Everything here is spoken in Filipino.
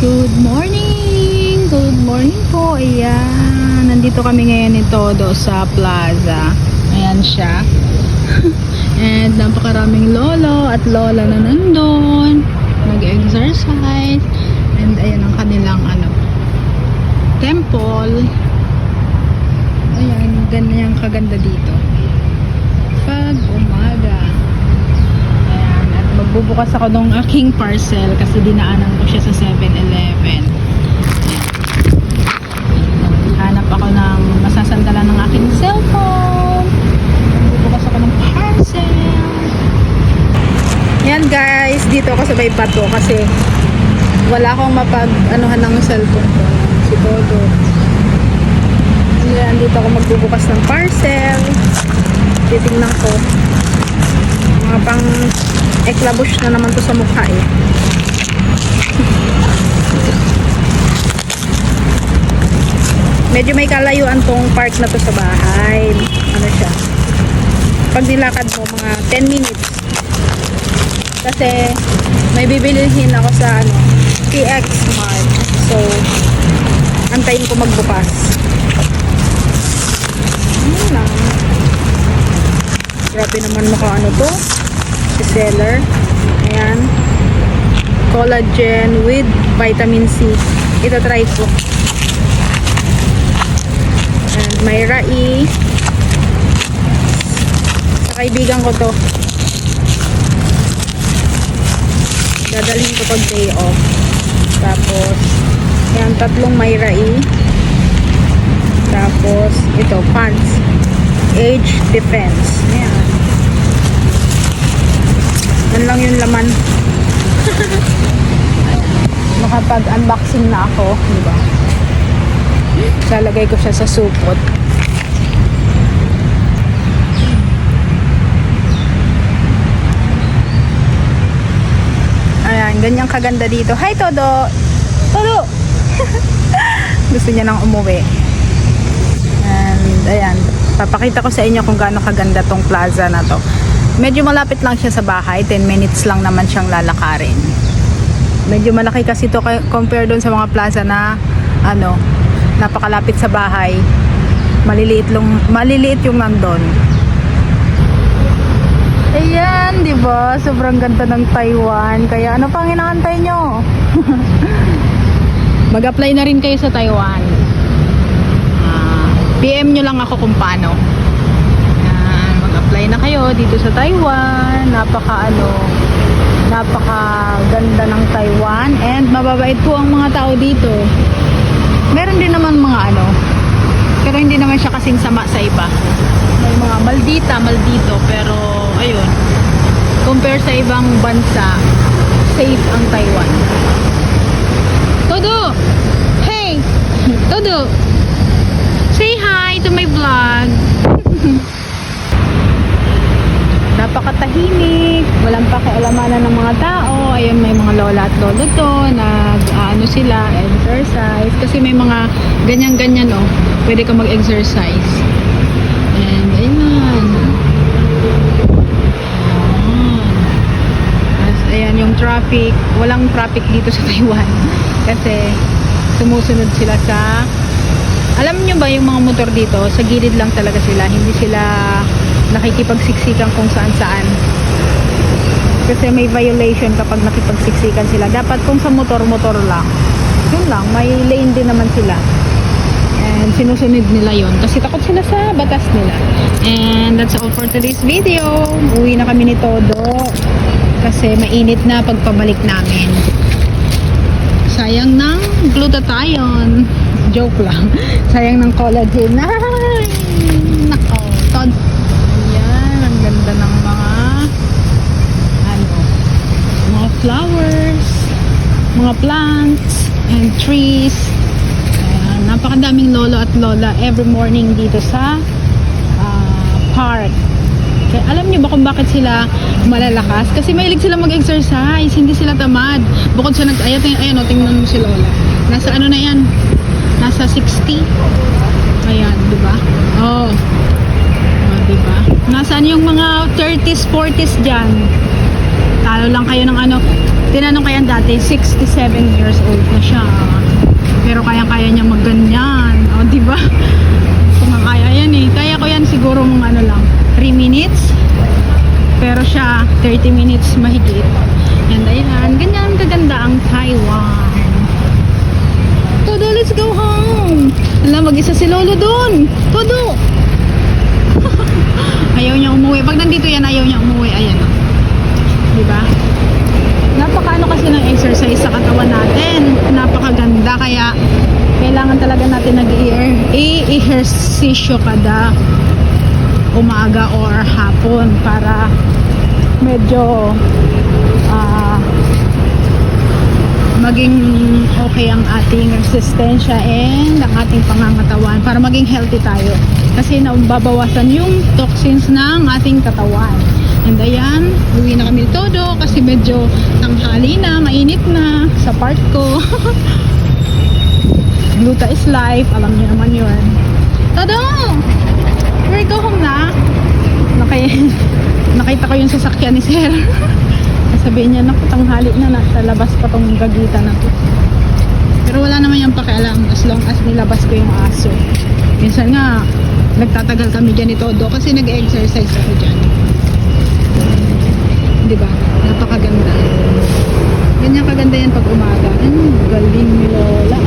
Good morning! Good morning po. Ayan. Nandito kami ngayon ni Todo sa plaza. Ayan siya. And napakaraming lolo at lola na nandun. Nag-exercise. And ayan ang kanilang temple. Ayan. Ganyan kaganda dito. Pag umaga. Ayan. At magbubukas ako ng aking parcel kasi dinaanan ko siya sa 7-Eleven. Hanap ako ng masasandalan ng aking cellphone. Magbubukas ako ng parcel. Yan guys, dito ako sa may bato kasi wala akong mapag-anuhan ng cellphone ko. Si Todo. Yan, dito ako magbubukas ng parcel. Titingnan ko. Mga pang eklabush na naman to sa mukha eh. Medyo may kalayuan tong park na to sa bahay. Ano siya? Pag nilakad mo mga 10 minutes. Kasi may bibilihin ako sa PX Mart. So antayin ko magbukas. Ano lang. Grabe naman mukha to. Si seller. Ayan. Collagen with vitamin C. Ito try ko. And may rai. Sa kaibigan ko to. Dadalhin ko pag day off. Tapos, yan, tatlong may rai. Tapos, ito, pants. Age defense. Ayan. Yan lang yung laman. Makapag-unboxing na ako. Diba? Lalagay ko siya sa supot. Ayan, ganyang kaganda dito. Hi, Todo! Todo! Gusto niya nang umuwi. And, ayan. Papakita ko sa inyo kung gaano kaganda tong plaza na to. Medyo malapit lang siya sa bahay. 10 minutes lang naman siyang lalakarin. Medyo malaki kasi to compare doon sa mga plaza na napakalapit sa bahay. Maliliit yung nandun. Ayan, di ba? Sobrang ganda ng Taiwan. Kaya ano pang inaantay nyo? Mag-apply na rin kayo sa Taiwan. PM nyo lang ako kung paano. Mag-apply na kayo dito sa Taiwan. Napaka-ganda ng Taiwan. And mababait po ang mga tao dito. Meron din naman mga pero hindi naman siya kasing sama sa iba. May mga maldito, pero ayun, compare sa ibang bansa, safe ang Taiwan. Todo! Hey! Todo! Say hi to my vlog! Napakatahimik, walang pakialamanan ng mga tao. Ayun, may mga lola at lolo to, sila, exercise. Kasi may mga ganyan-ganyan, pwede ka mag-exercise. And, ayan. Ayan, yung traffic. Walang traffic dito sa Taiwan. Kasi, sumusunod sila sa... Alam nyo ba yung mga motor dito, sa gilid lang talaga sila. Hindi sila nakikipagsiksikan kung saan-saan. Kasi may violation kapag nakipagsiksikan sila. Dapat kung sa motor-motor lang. Yun lang, may lane din naman sila. And sinusunod nila yun. Kasi takot sila sa batas nila. And that's all for today's video. Uwi na kami ni Todo. Kasi mainit na pagpabalik namin. Sayang ng glutathione. Joke lang. Sayang ng collagen. Ay! Nako. Todo. Ayan. Ang ganda ng mga flowers, mga plants, and trees. Ayan, napakadaming lolo at lola every morning dito sa park. Kaya, alam niyo ba kung bakit sila malalakas? Kasi mahilig sila mag-exercise, hindi sila tamad. Bukod sa ayan, tingnan mo si lola. Nasa na yan? Nasa 60. Ayan, di ba? Oh, di ba? Nasaan yung mga 30s, 40s dyan? Talo lang kayo ng Tinanong kaya dati, 67 years old na siya. Pero kaya-kaya niya magganyan. O, di ba? Kung kaya yan eh. Kaya ko yan siguro mga ano lang, 3 minutes. Pero siya, 30 minutes mahigit. And ayan, ganyan kaganda ang Taiwan. Todo, let's go home. Alam, mag-isa si Lolo dun. Todo. Ayaw niya umuwi. Pag nandito yan, ayaw niya umuwi. Ayan. Diba? Napakaano kasi ng exercise sa katawan natin. Napakaganda. Kaya, kailangan talaga natin nag-i-ehersisyo kada umaga or hapon para medyo maging okay ang ating resistensya and ang ating pangangatawan para maging healthy tayo kasi nababawasan yung toxins ng ating katawan. And ayan, uwi na kami todo kasi medyo tanghali na, mainit na sa part ko. Gluta is life, alam niyo naman yun. Todo! We're go home na. Nakita ko yung sasakyan ni Sir. Sabihin niya, naku, tanghali na, nasa labas pa tong gagita na to. Pero wala naman yung pakialam as long as nilabas ko yung aso. Minsan nga, nagtatagal kami dyan ni Todo kasi nag-exercise ako dyan. Diba? Napakaganda. Ganyan kaganda yan pag umaga. Galing ni Lola.